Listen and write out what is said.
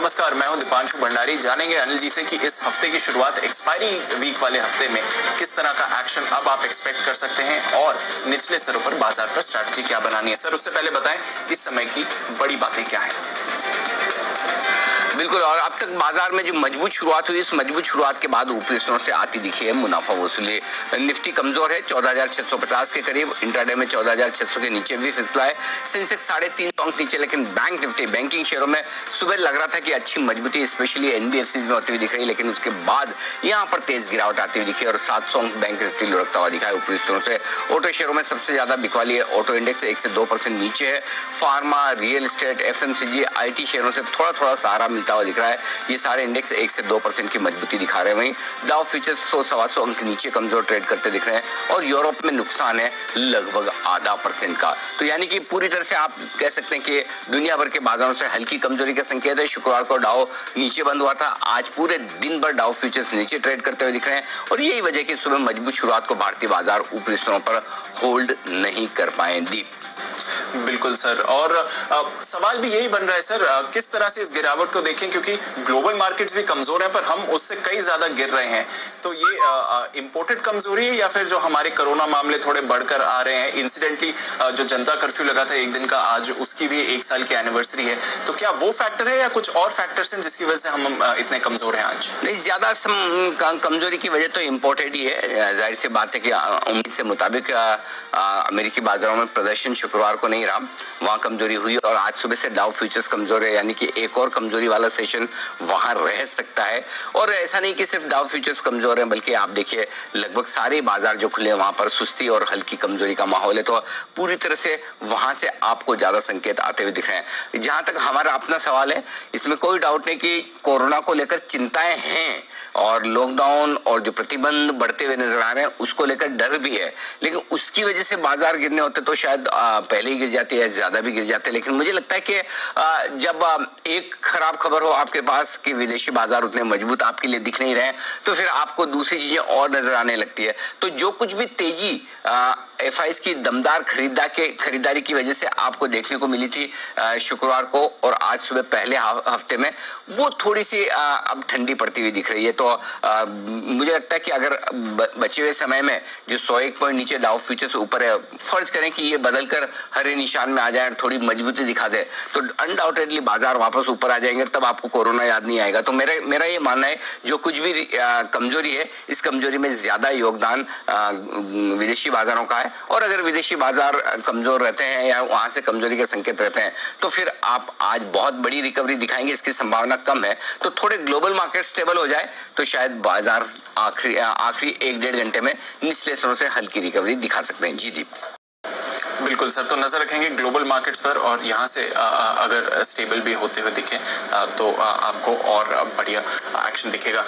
नमस्कार, मैं हूं दीपांशु भंडारी। जानेंगे अनिल जी से कि इस हफ्ते की शुरुआत एक्सपायरी वीक वाले हफ्ते में किस तरह का एक्शन अब आप एक्सपेक्ट कर सकते हैं और निचले स्तरों पर बाजार पर स्ट्रैटेजी क्या बनानी है। सर, उससे पहले बताएं इस समय की बड़ी बातें क्या है। बिल्कुल, और अब तक बाजार में जो मजबूत शुरुआत हुई, इस मजबूत शुरुआत के बाद ऊपरी स्तरों से आती दिखी है मुनाफा वसूली। निफ्टी कमजोर है 14,650 के करीब, इंट्राडे में 14,600 के नीचे भी फिसला है। सेंसेक्स 3.5 अंक नीचे, लेकिन बैंक निफ्टी बैंकिंग शेयरों में सुबह लग रहा था कि अच्छी मजबूती स्पेशली एनबीएफसी में होती हुई दिख रही, लेकिन उसके बाद यहाँ पर तेज गिरावट आती हुई दिखी और 700 अंक बैंक निफ्टी लुढ़कता हुआ दिखा है ऊपरी स्तरों से। ऑटो शेयरों में सबसे ज्यादा बिकवाली है, ऑटो इंडेक्स 1 से 2% नीचे है। Pharma, real estate, FMCG, IT शेयरों से थोड़ा सहारा मिलता हुआ दिख रहा है। ये सारे इंडेक्स 1 से 2% की मजबूती दिखा रहे हैं। वहीं डाउ फ्यूचर्स 100-125 अंक नीचे कमजोर ट्रेड करते दिख रहे हैं और यूरोप में नुकसान है लगभग 0.5% का। तो यानी कि पूरी तरह से आप कह सकते हैं कि दुनिया भर के बाजारों से हल्की कमजोरी का संकेत है। शुक्रवार को डाउ नीचे बंद हुआ था, आज पूरे दिन भर डाउ फ्यूचर्स नीचे ट्रेड करते हुए दिख रहे हैं और यही वजह कि सुबह मजबूत शुरुआत को भारतीय बाजार ऊपरी स्तरों पर होल्ड नहीं कर पाए। दीप बिल्कुल सर, और सवाल भी यही बन रहा है सर, किस तरह से इस गिरावट को देखें, क्योंकि ग्लोबल मार्केट्स भी कमजोर हैं पर हम उससे कई ज्यादा गिर रहे हैं। तो ये इंपोर्टेड कमजोरी है या फिर जो हमारे कोरोना मामले थोड़े बढ़कर आ रहे हैं, इंसिडेंटली जो जनता कर्फ्यू लगा था एक दिन का, आज उसकी भी 1 साल की एनिवर्सरी है, तो क्या वो फैक्टर है या कुछ और फैक्टर्स हैं जिसकी वजह से हम इतने कमजोर हैं आज? नहीं, ज्यादा कमजोरी की वजह तो इम्पोर्टेड ही है। जाहिर सी बात है कि उम्मीद से मुताबिक अमेरिकी बाजारों में प्रदर्शन शुक्रवार को नहीं रहा, वहां कमजोरी हुई और आज सुबह से डाउ फ्यूचर्स कमजोर है, यानी कि एक और कमजोरी वाला सेशन वहां रह सकता है। और ऐसा नहीं कि सिर्फ डाउ फ्यूचर्स कमजोर है, बल्कि आप देखिए लगभग सारे बाजार जो खुले हैं वहां पर सुस्ती और हल्की कमजोरी का माहौल है। तो पूरी तरह से वहां से आपको ज्यादा संकेत आते हुए दिख रहे हैं। जहां तक हमारा अपना सवाल है, इसमें कोई डाउट नहीं कि कोरोना को लेकर चिंताएं हैं और लॉकडाउन और जो प्रतिबंध बढ़ते हुए नजर आ रहे हैं उसको लेकर डर भी है, लेकिन उसकी वजह से बाजार गिरने होते तो शायद पहले ही गिर जाते या ज्यादा भी गिर जाते। लेकिन मुझे लगता है कि जब एक खराब खबर हो आपके पास कि विदेशी बाजार उतने मजबूत आपके लिए दिख नहीं रहे, तो फिर आपको दूसरी चीजें और नजर आने लगती है। तो जो कुछ भी तेजी एफआईएस की दमदार खरीदारी की वजह से आपको देखने को मिली थी शुक्रवार को और आज सुबह पहले हफ्ते में, वो थोड़ी सी अब ठंडी पड़ती हुई दिख रही है। तो मुझे लगता है कि अगर बचे हुए समय में जो 101 पॉइंट नीचे डाउ फ्यूचर्स ऊपर है, फर्ज करें कि ये बदलकर हरे निशान में आ जाए, थोड़ी मजबूती दिखा दे, तो अनडाउटेडली बाजार वापस ऊपर आ जाएंगे, तब आपको कोरोना याद नहीं आएगा। तो मेरा ये मानना है जो कुछ भी कमजोरी है, इस कमजोरी में ज्यादा योगदान विदेशी बाजारों का है। और अगर विदेशी बाजार कमजोर रहते हैं या वहां से कमजोरी के संकेत रहते हैं, तो फिर आप आज बहुत बड़ी रिकवरी दिखाएंगे, इसकी संभावना कम है। तो थोड़े ग्लोबल मार्केट स्टेबल हो जाए तो शायद बाजार आखिरी 1-1.5 घंटे में निचले स्तरों से हल्की रिकवरी दिखा सकते हैं। जी दीप। बिल्कुल सर, तो नजर रखेंगे ग्लोबल मार्केट्स पर और यहाँ से अगर स्टेबल भी होते हुए दिखे तो आपको और बढ़िया एक्शन दिखेगा।